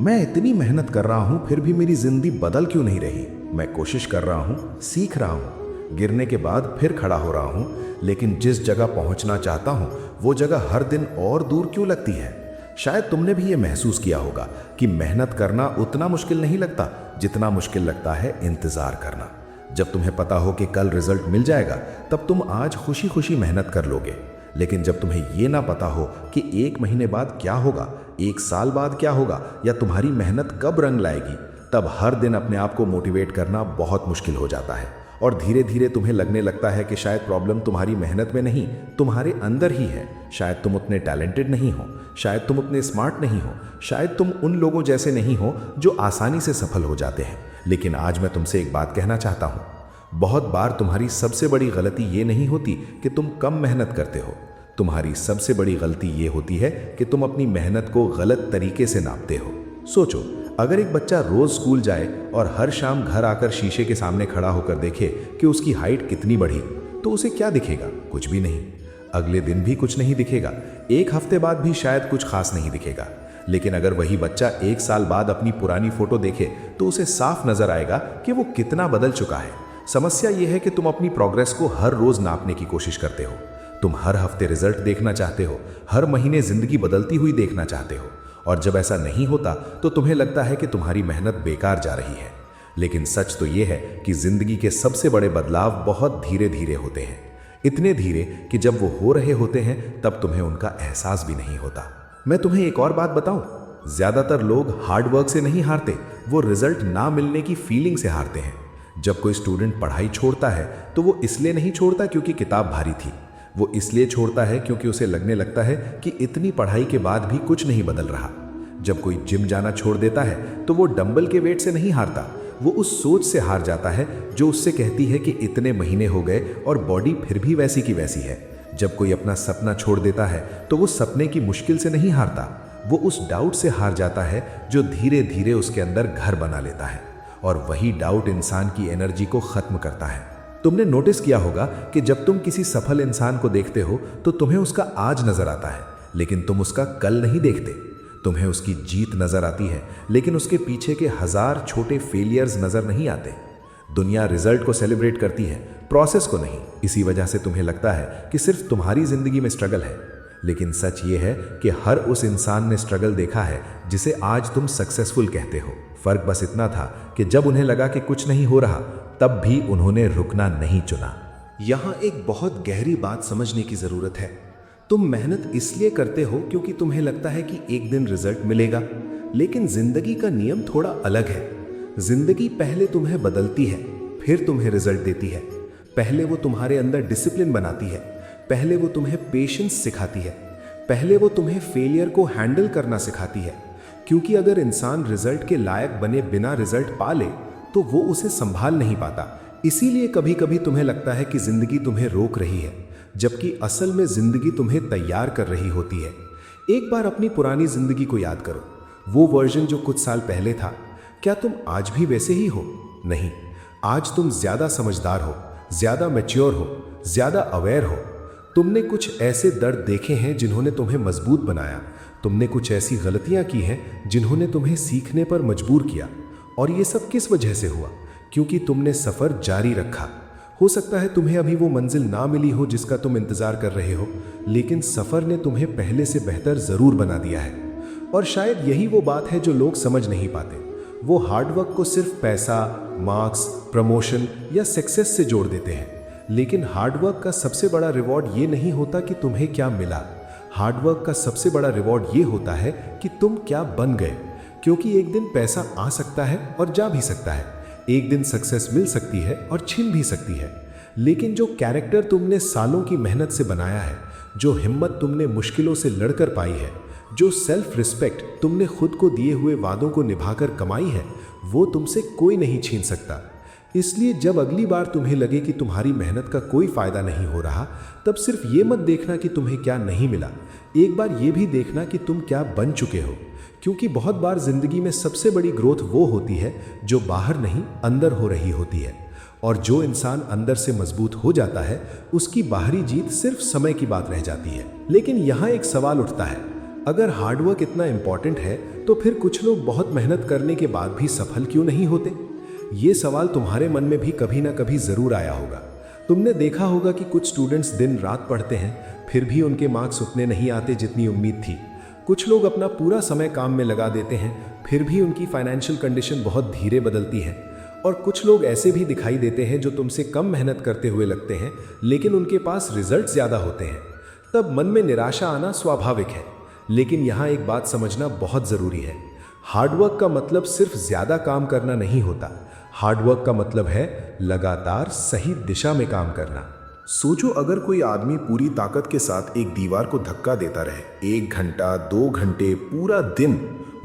मैं इतनी मेहनत कर रहा हूँ फिर भी मेरी जिंदगी बदल क्यों नहीं रही। मैं कोशिश कर रहा हूँ, सीख रहा हूँ, गिरने के बाद फिर खड़ा हो रहा हूँ, लेकिन जिस जगह पहुँचना चाहता हूँ वो जगह हर दिन और दूर क्यों लगती है। शायद तुमने भी ये महसूस किया होगा कि मेहनत करना उतना मुश्किल नहीं लगता जितना मुश्किल लगता है इंतज़ार करना। जब तुम्हें पता हो कि कल रिजल्ट मिल जाएगा तब तुम आज खुशी खुशी मेहनत कर लोगे, लेकिन जब तुम्हें ये ना पता हो कि 1 महीने बाद क्या होगा, 1 साल बाद क्या होगा या तुम्हारी मेहनत कब रंग लाएगी, तब हर दिन अपने आप को मोटिवेट करना बहुत मुश्किल हो जाता है। और धीरे धीरे तुम्हें लगने लगता है कि शायद प्रॉब्लम तुम्हारी मेहनत में नहीं, तुम्हारे अंदर ही है। शायद तुम उतने टैलेंटेड नहीं हो, शायद तुम उतने स्मार्ट नहीं हो, शायद तुम उन लोगों जैसे नहीं हो जो आसानी से सफल हो जाते हैं। लेकिन आज मैं तुमसे एक बात कहना चाहता हूँ। बहुत बार तुम्हारी सबसे बड़ी गलती ये नहीं होती कि तुम कम मेहनत करते हो, तुम्हारी सबसे बड़ी गलती ये होती है कि तुम अपनी मेहनत को गलत तरीके से नापते हो। सोचो, अगर एक बच्चा रोज स्कूल जाए और हर शाम घर आकर शीशे के सामने खड़ा होकर देखे कि उसकी हाइट कितनी बढ़ी, तो उसे क्या दिखेगा? कुछ भी नहीं। अगले दिन भी कुछ नहीं दिखेगा, 1 हफ्ते बाद भी शायद कुछ खास नहीं दिखेगा। लेकिन अगर वही बच्चा 1 साल बाद अपनी पुरानी फोटो देखे तो उसे साफ नजर आएगा कि वो कितना बदल चुका है। समस्या यह है कि तुम अपनी प्रोग्रेस को हर रोज नापने की कोशिश करते हो। तुम हर हफ्ते रिजल्ट देखना चाहते हो, हर महीने जिंदगी बदलती हुई देखना चाहते हो, और जब ऐसा नहीं होता तो तुम्हें लगता है कि तुम्हारी मेहनत बेकार जा रही है। लेकिन सच तो यह है कि जिंदगी के सबसे बड़े बदलाव बहुत धीरे धीरे होते हैं, इतने धीरे कि जब वो हो रहे होते हैं तब तुम्हें उनका एहसास भी नहीं होता। मैं तुम्हें एक और बात बताऊं, ज्यादातर लोग हार्डवर्क से नहीं हारते, वो रिजल्ट ना मिलने की फीलिंग से हारते हैं। जब कोई स्टूडेंट पढ़ाई छोड़ता है तो वो इसलिए नहीं छोड़ता क्योंकि किताब भारी थी, वो इसलिए छोड़ता है क्योंकि उसे लगने लगता है कि इतनी पढ़ाई के बाद भी कुछ नहीं बदल रहा। जब कोई जिम जाना छोड़ देता है तो वो डंबल के वेट से नहीं हारता, वो उस सोच से हार जाता है जो उससे कहती है कि इतने महीने हो गए और बॉडी फिर भी वैसी की वैसी है। जब कोई अपना सपना छोड़ देता है तो वो सपने की मुश्किल से नहीं हारता, वो उस डाउट से हार जाता है जो धीरे धीरे उसके अंदर घर बना लेता है। और वही डाउट इंसान की एनर्जी को खत्म करता है। तुमने नोटिस किया होगा कि जब तुम किसी सफल इंसान को देखते हो तो तुम्हें उसका आज नजर आता है, लेकिन तुम उसका कल नहीं देखते। तुम्हें उसकी जीत नजर आती है, लेकिन उसके पीछे के 1000 छोटे फेलियर्स नजर नहीं आते। दुनिया रिजल्ट को सेलिब्रेट करती है, प्रोसेस को नहीं। इसी वजह से तुम्हें लगता है कि सिर्फ तुम्हारी जिंदगी में स्ट्रगल है, लेकिन सच ये है कि हर उस इंसान ने स्ट्रगल देखा है जिसे आज तुम सक्सेसफुल कहते हो। फर्क बस इतना था कि जब उन्हें लगा कि कुछ नहीं हो रहा तब भी उन्होंने रुकना नहीं चुना। यहाँ एक बहुत गहरी बात समझने की जरूरत है। तुम मेहनत इसलिए करते हो क्योंकि तुम्हें लगता है कि एक दिन रिजल्ट मिलेगा, लेकिन जिंदगी का नियम थोड़ा अलग है। जिंदगी पहले तुम्हें बदलती है, फिर तुम्हें रिजल्ट देती है। पहले वो तुम्हारे अंदर डिसिप्लिन बनाती है, पहले वो तुम्हें पेशेंस सिखाती है, पहले वो तुम्हें फेलियर को हैंडल करना सिखाती है। क्योंकि अगर इंसान रिजल्ट के लायक बने बिना रिजल्ट पा ले तो वो उसे संभाल नहीं पाता। इसीलिए कभी कभी तुम्हें लगता है कि जिंदगी तुम्हें रोक रही है, जबकि असल में जिंदगी तुम्हें तैयार कर रही होती है। एक बार अपनी पुरानी जिंदगी को याद करो, वो वर्जन जो कुछ साल पहले था। क्या तुम आज भी वैसे ही हो? नहीं, आज तुम ज्यादा समझदार हो, ज्यादा मैच्योर हो, ज्यादा अवेयर हो। तुमने कुछ ऐसे दर्द देखे हैं जिन्होंने तुम्हें मजबूत बनाया, तुमने कुछ ऐसी गलतियां की हैं जिन्होंने तुम्हें सीखने पर मजबूर किया। और ये सब किस वजह से हुआ? क्योंकि तुमने सफर जारी रखा। हो सकता है तुम्हें अभी वो मंजिल ना मिली हो जिसका तुम इंतजार कर रहे हो, लेकिन सफर ने तुम्हें पहले से बेहतर जरूर बना दिया है। और शायद यही वो बात है जो लोग समझ नहीं पाते। वो हार्डवर्क को सिर्फ पैसा, मार्क्स, प्रमोशन या सक्सेस से जोड़ देते हैं, लेकिन हार्डवर्क का सबसे बड़ा रिवॉर्ड ये नहीं होता कि तुम्हें क्या मिला। हार्डवर्क का सबसे बड़ा रिवॉर्ड ये होता है कि तुम क्या बन गए। क्योंकि एक दिन पैसा आ सकता है और जा भी सकता है, एक दिन सक्सेस मिल सकती है और छिन भी सकती है, लेकिन जो कैरेक्टर तुमने सालों की मेहनत से बनाया है, जो हिम्मत तुमने मुश्किलों से लड़कर पाई है, जो सेल्फ रिस्पेक्ट तुमने खुद को दिए हुए वादों को निभाकर कमाई है, वो तुमसे कोई नहीं छीन सकता। इसलिए जब अगली बार तुम्हें लगे कि तुम्हारी मेहनत का कोई फायदा नहीं हो रहा, तब सिर्फ ये मत देखना कि तुम्हें क्या नहीं मिला, एक बार ये भी देखना कि तुम क्या बन चुके हो। क्योंकि बहुत बार जिंदगी में सबसे बड़ी ग्रोथ वो होती है जो बाहर नहीं अंदर हो रही होती है। और जो इंसान अंदर से मजबूत हो जाता है उसकी बाहरी जीत सिर्फ समय की बात रह जाती है। लेकिन यहाँ एक सवाल उठता है, अगर हार्डवर्क इतना इंपॉर्टेंट है तो फिर कुछ लोग बहुत मेहनत करने के बाद भी सफल क्यों नहीं होते? ये सवाल तुम्हारे मन में भी कभी ना कभी जरूर आया होगा। तुमने देखा होगा कि कुछ स्टूडेंट्स दिन रात पढ़ते हैं, फिर भी उनके मार्क्स उतने नहीं आते जितनी उम्मीद थी। कुछ लोग अपना पूरा समय काम में लगा देते हैं, फिर भी उनकी फाइनेंशियल कंडीशन बहुत धीरे बदलती है। और कुछ लोग ऐसे भी दिखाई देते हैं जो तुमसे कम मेहनत करते हुए लगते हैं, लेकिन उनके पास रिजल्ट ज़्यादा होते हैं। तब मन में निराशा आना स्वाभाविक है। लेकिन यहाँ एक बात समझना बहुत ज़रूरी है। हार्डवर्क का मतलब सिर्फ ज़्यादा काम करना नहीं होता। हार्डवर्क का मतलब है लगातार सही दिशा में काम करना। सोचो, अगर कोई आदमी पूरी ताकत के साथ एक दीवार को धक्का देता रहे 1 घंटा 2 घंटे पूरा दिन,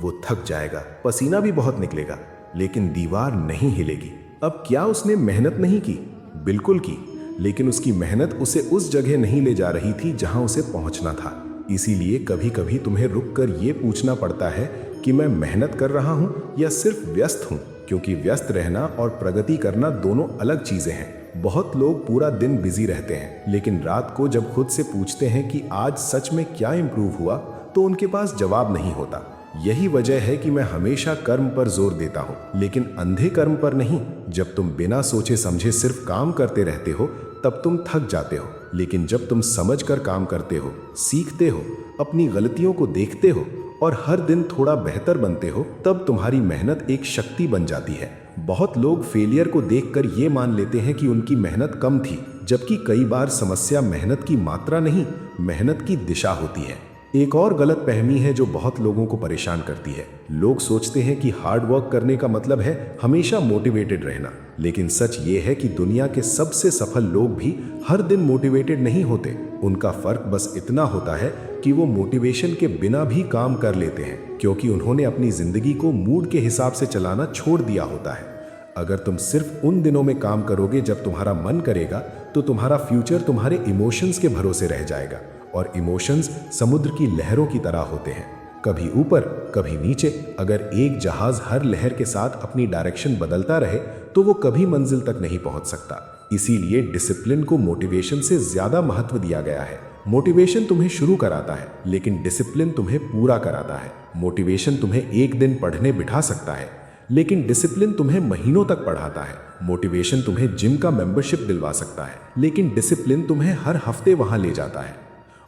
वो थक जाएगा, पसीना भी बहुत निकलेगा, लेकिन दीवार नहीं हिलेगी। अब क्या उसने मेहनत नहीं की? बिल्कुल की, लेकिन उसकी मेहनत उसे उस जगह नहीं ले जा रही थी जहां उसे पहुंचना था। इसीलिए कभी कभी तुम्हें रुककर ये पूछना पड़ता है कि मैं मेहनत कर रहा हूं या सिर्फ व्यस्त हूं, क्योंकि व्यस्त रहना और प्रगति करना दोनों अलग चीजें हैं। बहुत लोग पूरा दिन बिजी रहते हैं, लेकिन रात को जब खुद से पूछते हैं कि आज सच में क्या इंप्रूव हुआ, तो उनके पास जवाब नहीं होता। यही वजह है कि मैं हमेशा कर्म पर जोर देता हूँ, लेकिन अंधे कर्म पर नहीं। जब तुम बिना सोचे समझे सिर्फ काम करते रहते हो तब तुम थक जाते हो, लेकिन जब तुम समझकर काम करते हो, सीखते हो, अपनी गलतियों को देखते हो और हर दिन थोड़ा बेहतर बनते हो, तब तुम्हारी मेहनत एक शक्ति बन जाती है। बहुत लोग फेलियर को देखकर ये मान लेते हैं कि उनकी मेहनत कम थी, जबकि कई बार समस्या मेहनत की मात्रा नहीं, मेहनत की दिशा होती है। एक और गलत फहमी है जो बहुत लोगों को परेशान करती है। लोग सोचते हैं कि हार्ड वर्क करने का मतलब है हमेशा मोटिवेटेड रहना, लेकिन सच ये है कि दुनिया के सबसे सफल लोग भी हर दिन मोटिवेटेड नहीं होते। उनका फर्क बस इतना होता है कि वो मोटिवेशन के बिना भी काम कर लेते हैं, क्योंकि उन्होंने अपनी जिंदगी को मूड के हिसाब से चलाना छोड़ दिया होता है। अगर तुम सिर्फ उन दिनों में काम करोगे जब तुम्हारा मन करेगा, तो तुम्हारा फ्यूचर तुम्हारे इमोशंस के भरोसे रह जाएगा। और इमोशंस समुद्र की लहरों की तरह होते हैं, कभी ऊपर कभी नीचे। अगर एक जहाज हर लहर के साथ अपनी डायरेक्शन बदलता रहे तो वो कभी मंजिल तक नहीं पहुंच सकता। इसीलिए डिसिप्लिन को मोटिवेशन से ज्यादा महत्व दिया गया है। मोटिवेशन तुम्हें शुरू कराता है, लेकिन डिसिप्लिन तुम्हें पूरा कराता है। मोटिवेशन तुम्हें एक दिन पढ़ने बिठा सकता है, लेकिन डिसिप्लिन तुम्हें महीनों तक पढ़ाता है। मोटिवेशन तुम्हें जिम का मेंबरशिप दिलवा सकता है, लेकिन डिसिप्लिन तुम्हें हर हफ्ते वहां ले जाता है।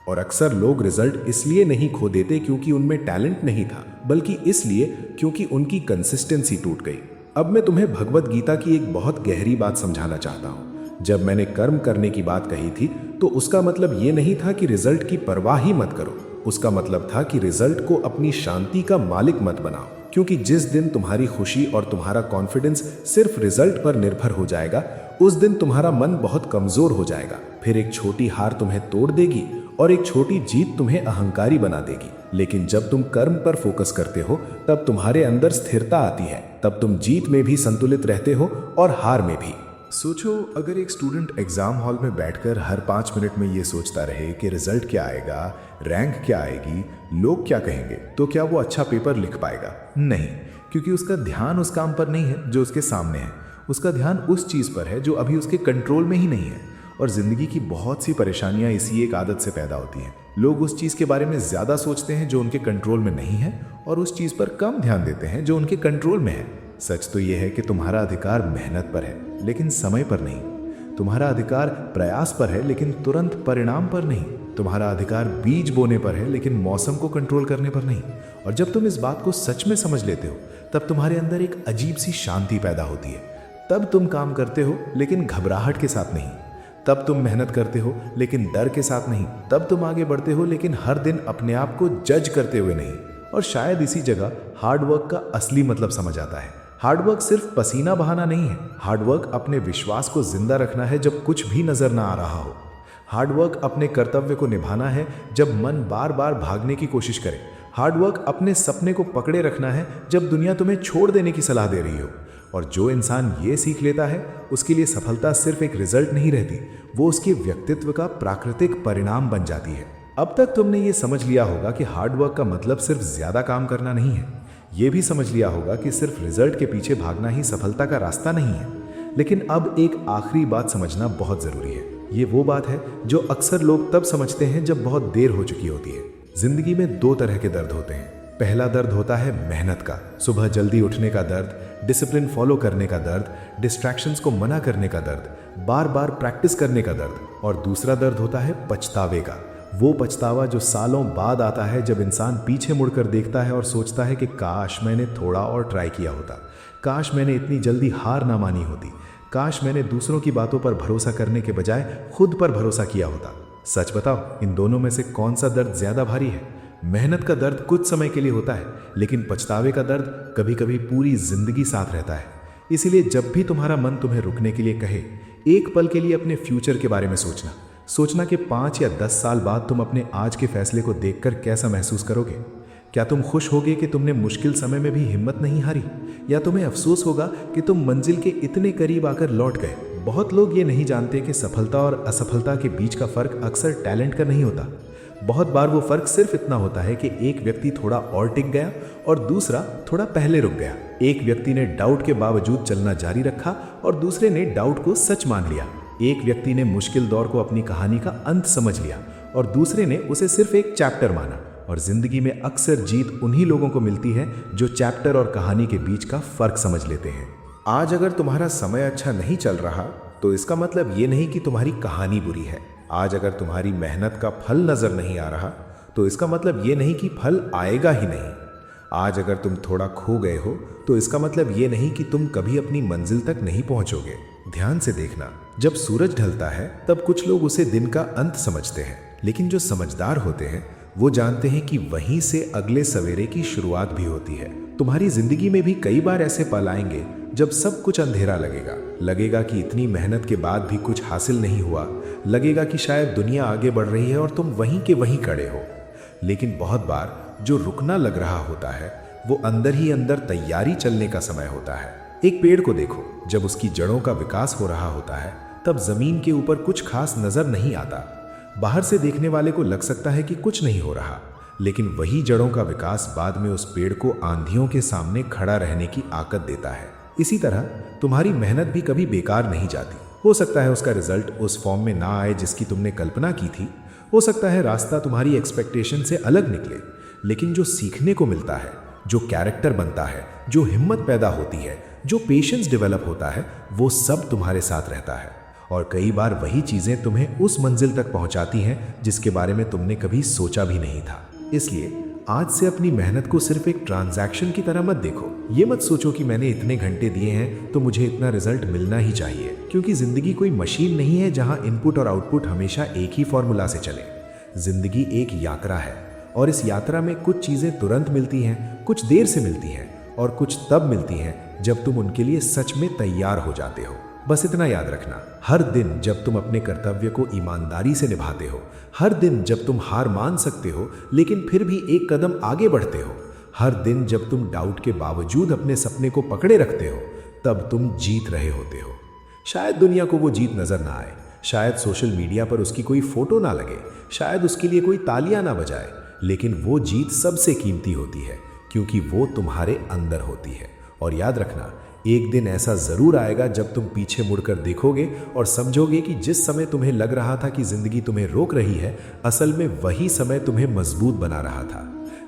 और अक्सर लोग रिजल्ट इसलिए नहीं खो देते क्योंकि उनमें टैलेंट नहीं था, बल्कि इसलिए क्योंकि उनकी कंसिस्टेंसी टूट गई। अब मैं तुम्हें भगवत गीता की एक बहुत गहरी बात समझाना चाहता हूँ। जब मैंने कर्म करने की बात कही थी, तो उसका मतलब ये नहीं था कि रिजल्ट की परवाह ही मत करो। उसका मतलब था कि रिजल्ट को अपनी शांति का मालिक मत बनाओ, क्योंकि जिस दिन तुम्हारी खुशी और तुम्हारा कॉन्फिडेंस सिर्फ रिजल्ट पर निर्भर हो जाएगा, उस दिन तुम्हारा मन बहुत कमजोर हो जाएगा। फिर एक छोटी हार तुम्हें तोड़ देगी और एक छोटी जीत तुम्हें अहंकारी बना देगी। लेकिन जब तुम कर्म पर फोकस करते हो, तब तुम्हारे अंदर स्थिरता आती है। तब तुम जीत में भी संतुलित रहते हो और हार में भी। सोचो, अगर एक स्टूडेंट एग्जाम हॉल में बैठकर हर 5 मिनट में ये सोचता रहे कि रिजल्ट क्या आएगा, रैंक क्या आएगी, लोग क्या कहेंगे, तो क्या वो अच्छा पेपर लिख पाएगा? नहीं, क्योंकि उसका ध्यान उस काम पर नहीं है जो उसके सामने है। उसका ध्यान उस चीज़ पर है जो अभी उसके कंट्रोल में ही नहीं है। और जिंदगी की बहुत सी परेशानियां इसी एक आदत से पैदा होती हैं। लोग उस चीज़ के बारे में ज़्यादा सोचते हैं जो उनके कंट्रोल में नहीं है, और उस चीज़ पर कम ध्यान देते हैं जो उनके कंट्रोल में है। सच तो यह है कि तुम्हारा अधिकार मेहनत पर है, लेकिन समय पर नहीं। तुम्हारा अधिकार प्रयास पर है, लेकिन तुरंत परिणाम पर नहीं। तुम्हारा अधिकार बीज बोने पर है, लेकिन मौसम को कंट्रोल करने पर नहीं। और जब तुम इस बात को सच में समझ लेते हो, तब तुम्हारे अंदर एक अजीब सी शांति पैदा होती है। तब तुम काम करते हो, लेकिन घबराहट के साथ नहीं। तब तुम मेहनत करते हो, लेकिन डर के साथ नहीं। तब तुम आगे बढ़ते हो, लेकिन हर दिन अपने आप को जज करते हुए नहीं। और शायद इसी जगह हार्डवर्क का असली मतलब समझ आता है। हार्डवर्क सिर्फ पसीना बहाना नहीं है। हार्डवर्क अपने विश्वास को जिंदा रखना है जब कुछ भी नजर ना आ रहा हो। हार्डवर्क अपने कर्तव्य को निभाना है जब मन बार बार भागने की कोशिश करे। हार्डवर्क अपने सपने को पकड़े रखना है जब दुनिया तुम्हें छोड़ देने की सलाह दे रही हो। और जो इंसान ये सीख लेता है, उसके लिए सफलता सिर्फ एक रिजल्ट नहीं रहती, वो उसके व्यक्तित्व का प्राकृतिक परिणाम बन जाती है। अब तक तुमने ये समझ लिया होगा कि हार्डवर्क का मतलब सिर्फ ज्यादा काम करना नहीं है। ये भी समझ लिया होगा कि सिर्फ रिजल्ट के पीछे भागना ही सफलता का रास्ता नहीं है। लेकिन अब एक आखिरी बात समझना बहुत जरूरी है। ये वो बात है जो अक्सर लोग तब समझते हैं जब बहुत देर हो चुकी होती है। जिंदगी में दो तरह के दर्द होते हैं। पहला दर्द होता है मेहनत का, सुबह जल्दी उठने का दर्द, डिसिप्लिन फॉलो करने का दर्द, डिस्ट्रैक्शंस को मना करने का दर्द, बार बार प्रैक्टिस करने का दर्द। और दूसरा दर्द होता है पछतावे का, वो पछतावा जो सालों बाद आता है, जब इंसान पीछे मुड़कर देखता है और सोचता है कि काश मैंने थोड़ा और ट्राई किया होता, काश मैंने इतनी जल्दी हार ना मानी होती, काश मैंने दूसरों की बातों पर भरोसा करने के बजाय खुद पर भरोसा किया होता। सच बताओ, इन दोनों में से कौन सा दर्द ज्यादा भारी है? मेहनत का दर्द कुछ समय के लिए होता है, लेकिन पछतावे का दर्द कभी कभी पूरी जिंदगी साथ रहता है। इसीलिए जब भी तुम्हारा मन तुम्हें रुकने के लिए कहे, एक पल के लिए अपने फ्यूचर के बारे में सोचना कि 5 या 10 साल बाद तुम अपने आज के फैसले को देखकर कैसा महसूस करोगे। क्या तुम खुश होगे कि तुमने मुश्किल समय में भी हिम्मत नहीं हारी, या तुम्हें अफसोस होगा कि तुम मंजिल के इतने करीब आकर लौट गए? बहुत लोग ये नहीं जानते कि सफलता और असफलता के बीच का फर्क अक्सर टैलेंट का नहीं होता। बहुत बार वो फर्क सिर्फ इतना होता है कि एक व्यक्ति थोड़ा और टिक गया और दूसरा थोड़ा पहले रुक गया। एक व्यक्ति ने डाउट के बावजूद चलना जारी रखा और दूसरे ने डाउट को सच मान लिया। एक व्यक्ति ने मुश्किल दौर को अपनी कहानी का अंत समझ लिया और दूसरे ने उसे सिर्फ एक चैप्टर माना। और जिंदगी में अक्सर जीत उन्हीं लोगों को मिलती है जो चैप्टर और कहानी के बीच का फर्क समझ लेते हैं। आज अगर तुम्हारा समय अच्छा नहीं चल रहा, तो इसका मतलब ये नहीं कि तुम्हारी कहानी बुरी है। आज अगर तुम्हारी मेहनत का फल नजर नहीं आ रहा, तो इसका मतलब ये नहीं कि फल आएगा ही नहीं। आज अगर तुम थोड़ा खो गए हो, तो इसका मतलब ये नहीं कि तुम कभी अपनी मंजिल तक नहीं पहुंचोगे। ध्यान से देखना, जब सूरज ढलता है तब कुछ लोग उसे दिन का अंत समझते हैं, लेकिन जो समझदार होते हैं वो जानते हैं कि वहीं से अगले सवेरे की शुरुआत भी होती है। तुम्हारी जिंदगी में भी कई बार ऐसे पल आएंगे जब सब कुछ अंधेरा लगेगा कि इतनी मेहनत के बाद भी कुछ हासिल नहीं हुआ, लगेगा कि शायद दुनिया आगे बढ़ रही है और तुम वहीं के वहीं खड़े हो। लेकिन बहुत बार जो रुकना लग रहा होता है, वो अंदर ही अंदर तैयारी चलने का समय होता है। एक पेड़ को देखो, जब उसकी जड़ों का विकास हो रहा होता है, तब जमीन के ऊपर कुछ खास नजर नहीं आता। बाहर से देखने वाले को लग सकता है कि कुछ नहीं हो रहा, लेकिन वही जड़ों का विकास बाद में उस पेड़ को आंधियों के सामने खड़ा रहने की आकत देता है। इसी तरह तुम्हारी मेहनत भी कभी बेकार नहीं जाती। हो सकता है उसका रिजल्ट उस फॉर्म में ना आए जिसकी तुमने कल्पना की थी, हो सकता है रास्ता तुम्हारी एक्सपेक्टेशन से अलग निकले, लेकिन जो सीखने को मिलता है, जो कैरेक्टर बनता है, जो हिम्मत पैदा होती है, जो पेशेंस डेवलप होता है, वो सब तुम्हारे साथ रहता है। और कई बार वही चीजें तुम्हें उस मंजिल तक पहुंचाती हैं जिसके बारे में तुमने कभी सोचा भी नहीं था। इसलिए आज से अपनी मेहनत को सिर्फ एक ट्रांजैक्शन की तरह मत देखो। ये मत सोचो कि मैंने इतने घंटे दिए हैं तो मुझे इतना रिजल्ट मिलना ही चाहिए, क्योंकि जिंदगी कोई मशीन नहीं है जहां इनपुट और आउटपुट हमेशा एक ही फॉर्मूला से चले। जिंदगी एक यात्रा है और इस यात्रा में कुछ चीजें तुरंत मिलती हैं, कुछ देर से मिलती हैं और कुछ तब मिलती हैं जब तुम उनके लिए सच में तैयार हो जाते हो। बस इतना याद रखना, हर दिन जब तुम अपने कर्तव्य को ईमानदारी से निभाते हो, हर दिन जब तुम हार मान सकते हो लेकिन फिर भी एक कदम आगे बढ़ते हो, हर दिन जब तुम डाउट के बावजूद अपने सपने को पकड़े रखते हो, तब तुम जीत रहे होते हो। शायद दुनिया को वो जीत नजर ना आए, शायद सोशल मीडिया पर उसकी कोई फोटो ना लगे, शायद उसके लिए कोई तालियां ना बजाए, लेकिन वो जीत सबसे कीमती होती है क्योंकि वो तुम्हारे अंदर होती है। और याद रखना, एक दिन ऐसा जरूर आएगा जब तुम पीछे मुड़कर देखोगे और समझोगे कि जिस समय तुम्हें लग रहा था कि जिंदगी तुम्हें रोक रही है, असल में वही समय तुम्हें मजबूत बना रहा था।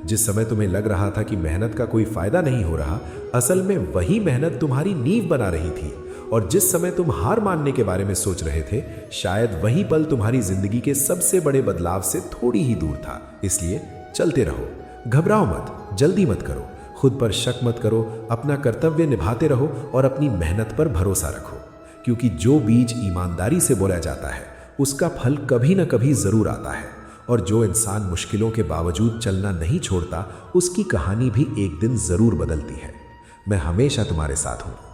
जिस समय तुम्हें लग रहा था कि मेहनत का कोई फायदा नहीं हो रहा, असल में वही मेहनत तुम्हारी नींव बना रही थी। और जिस समय तुम हार मानने के बारे में सोच रहे थे, शायद वही पल तुम्हारी जिंदगी के सबसे बड़े बदलाव से थोड़ी ही दूर था। इसलिए चलते रहो, घबराओ मत, जल्दी मत करो, खुद पर शक मत करो, अपना कर्तव्य निभाते रहो और अपनी मेहनत पर भरोसा रखो, क्योंकि जो बीज ईमानदारी से बोया जाता है उसका फल कभी न कभी जरूर आता है। और जो इंसान मुश्किलों के बावजूद चलना नहीं छोड़ता, उसकी कहानी भी एक दिन जरूर बदलती है। मैं हमेशा तुम्हारे साथ हूँ।